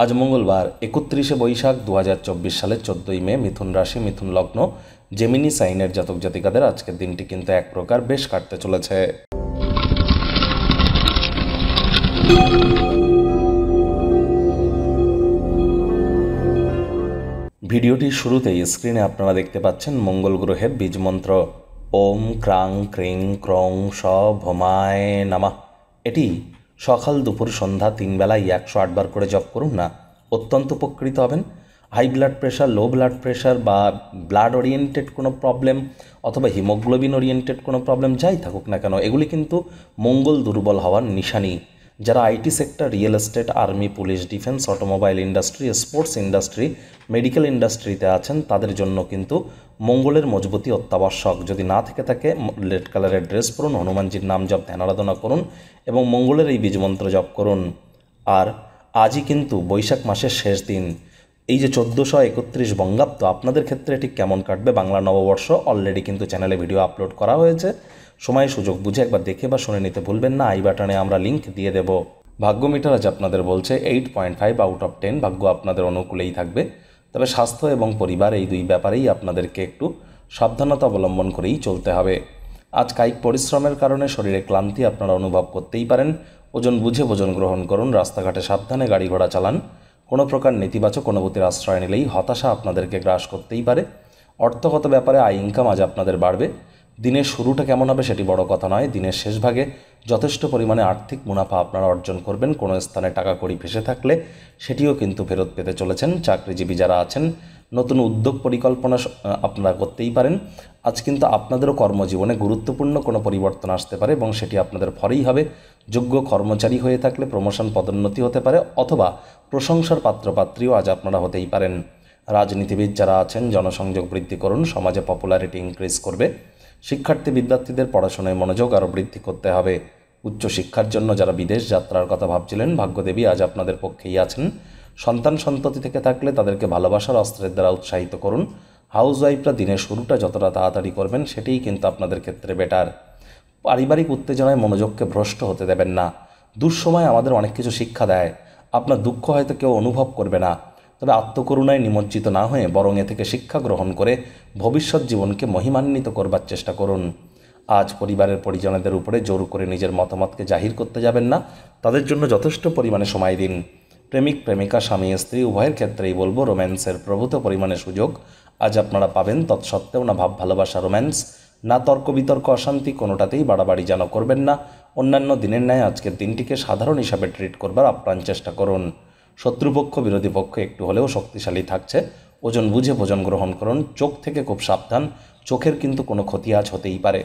আজ মঙ্গলবার ৩১শে বৈশাখ ২০২৪ সালের ১৪ই মে মিথুন রাশি মিথুন লগ্ন জেমিনি সাইনের জাতক জাতিকাদের আজকের দিনটি কিন্তু এক প্রকার বেশ কাটতে চলেছে। ভিডিওটির শুরুতেই স্ক্রিনে আপনারা দেখতে পাচ্ছেন মঙ্গল গ্রহের বীজ মন্ত্র ওম ক্রাং ক্রিং ক্রং স ভমায় নামা। এটি সকাল দুপুর সন্ধ্যা ৩ বেলায় ১০৮ বার করে জপ করুন না, অত্যন্ত উপকৃত হবেন। High blood pressure, low blood pressure বা ব্লাড ওরিয়েন্টেড কোনো প্রবলেম অথবা হিমোগ্লোবিন ওরিয়েন্টেড কোনো প্রবলেম যাই থাকুক না কেন, এগুলি কিন্তু মঙ্গল দুর্বল হওয়ার নিশানি। যারা IT sector, real estate, army, police, defence, automobile industry, sports industry, medical ইন্ডাস্ট্রিতে আছেন তাদের জন্য কিন্তু মঙ্গলের মজবুতি অত্যাবশ্যক। যদি না থেকে থাকে রেড কালারের ড্রেস পরুন, হনুমানজির নাম জপ ধ্যান আরাধনা করুন এবং মঙ্গলের এই বীজমন্ত্র জপ করুন। আর আজই কিন্তু বৈশাখ মাসের শেষ দিন। এই যে ১৪৩১ বঙ্গাব্দ, আপনাদের ক্ষেত্রে ঠিক কেমন কাটবে বাংলা নববর্ষ অলরেডি কিন্তু চ্যানেলে ভিডিও আপলোড করা হয়েছে। সময় সুযোগ বুঝে একবার দেখে বা শুনে নিতে ভুলবেন না। আই বাটনে আমরা লিঙ্ক দিয়ে দেব। ভাগ্য মিটার আজ আপনাদের বলছে 8.5 আউট অফ 10। ভাগ্য আপনাদের অনুকূলেই থাকবে, তবে স্বাস্থ্য এবং পরিবার এই দুই ব্যাপারেই আপনাদেরকে একটু সাবধানতা অবলম্বন করেই চলতে হবে। আজ কায়িক পরিশ্রমের কারণে শরীরে ক্লান্তি আপনারা অনুভব করতেই পারেন। ওজন বুঝে ভোজন গ্রহণ করুন, রাস্তাঘাটে সাবধানে গাড়ি ঘোড়া চালান। কোনো প্রকার নেতিবাচক অনুভূতির আশ্রয় নিলেই হতাশা আপনাদেরকে গ্রাস করতেই পারে। অর্থগত ব্যাপারে আয় ইনকাম আজ আপনাদের বাড়বে। দিনের শুরুটা কেমন হবে সেটি বড় কথা নয়, দিনের শেষ ভাগে যথেষ্ট পরিমাণে আর্থিক মুনাফা আপনারা অর্জন করবেন। কোনো স্থানে টাকা কড়ি ফেসে থাকলে সেটিও কিন্তু ফেরত পেতে চলেছেন। চাকরিজীবী যারা আছেন নতুন উদ্যোগ পরিকল্পনা আপনারা করতেই পারেন। আজ কিন্তু আপনাদেরও কর্মজীবনে গুরুত্বপূর্ণ কোনো পরিবর্তন আসতে পারে এবং সেটি আপনাদের ফলেই হবে। যোগ্য কর্মচারী হয়ে থাকলে প্রমোশন পদোন্নতি হতে পারে অথবা প্রশংসার পাত্রপাত্রীও আজ আপনারা হতেই পারেন। রাজনীতিবিদ যারা আছেন জনসংযোগ বৃদ্ধি করুন, সমাজে পপুলারিটি ইনক্রিজ করবে। শিক্ষার্থী বিদ্যার্থীদের পড়াশোনায় মনোযোগ আরও বৃদ্ধি করতে হবে। উচ্চশিক্ষার জন্য যারা বিদেশ যাত্রার কথা ভাবছিলেন, ভাগ্যদেবী আজ আপনাদের পক্ষেই আছেন। সন্তান সন্ততি থেকে থাকলে তাদেরকে ভালোবাসার অস্ত্রের দ্বারা উৎসাহিত করুন। হাউসওয়াইফরা দিনের শুরুটা যতটা তাড়াতাড়ি করবেন সেটিই কিন্তু আপনাদের ক্ষেত্রে বেটার। পারিবারিক উত্তেজনায় মনোযোগকে ভ্রষ্ট হতে দেবেন না। দুঃসময় আমাদের অনেক কিছু শিক্ষা দেয়। আপনার দুঃখ হয়তো কেউ অনুভব করবে না, তবে আত্মকরুণায় নিমজ্জিত না হয়ে বরং এ থেকে শিক্ষা গ্রহণ করে ভবিষ্যৎ জীবনকে মহিমান্বিত করবার চেষ্টা করুন। আজ পরিবারের পরিজনদের উপরে জোর করে নিজের মতামতকে জাহির করতে যাবেন না, তাদের জন্য যথেষ্ট পরিমাণে সময় দিন। প্রেমিক প্রেমিকা, স্বামী স্ত্রী উভয়ের ক্ষেত্রেই বলবো রোম্যান্সের প্রভূত পরিমাণে সুযোগ আজ আপনারা পাবেন। তৎসত্ত্বেও না ভাব ভালোবাসা, রোম্যান্স, না তর্ক বিতর্ক, অশান্তি, কোনোটাতেই বাড়াবাড়ি যেন করবেন না। অন্যান্য দিনের ন্যায় আজকের দিনটিকে সাধারণ হিসাবে ট্রিট করবার আপ্রাণ চেষ্টা করুন। শত্রুপক্ষ বিরোধী পক্ষ একটু হলেও শক্তিশালী থাকছে। ওজন বুঝে ভোজন গ্রহণ করুন। চোখ থেকে খুব সাবধান, চোখের কিন্তু কোনো ক্ষতি আজ হতেই পারে।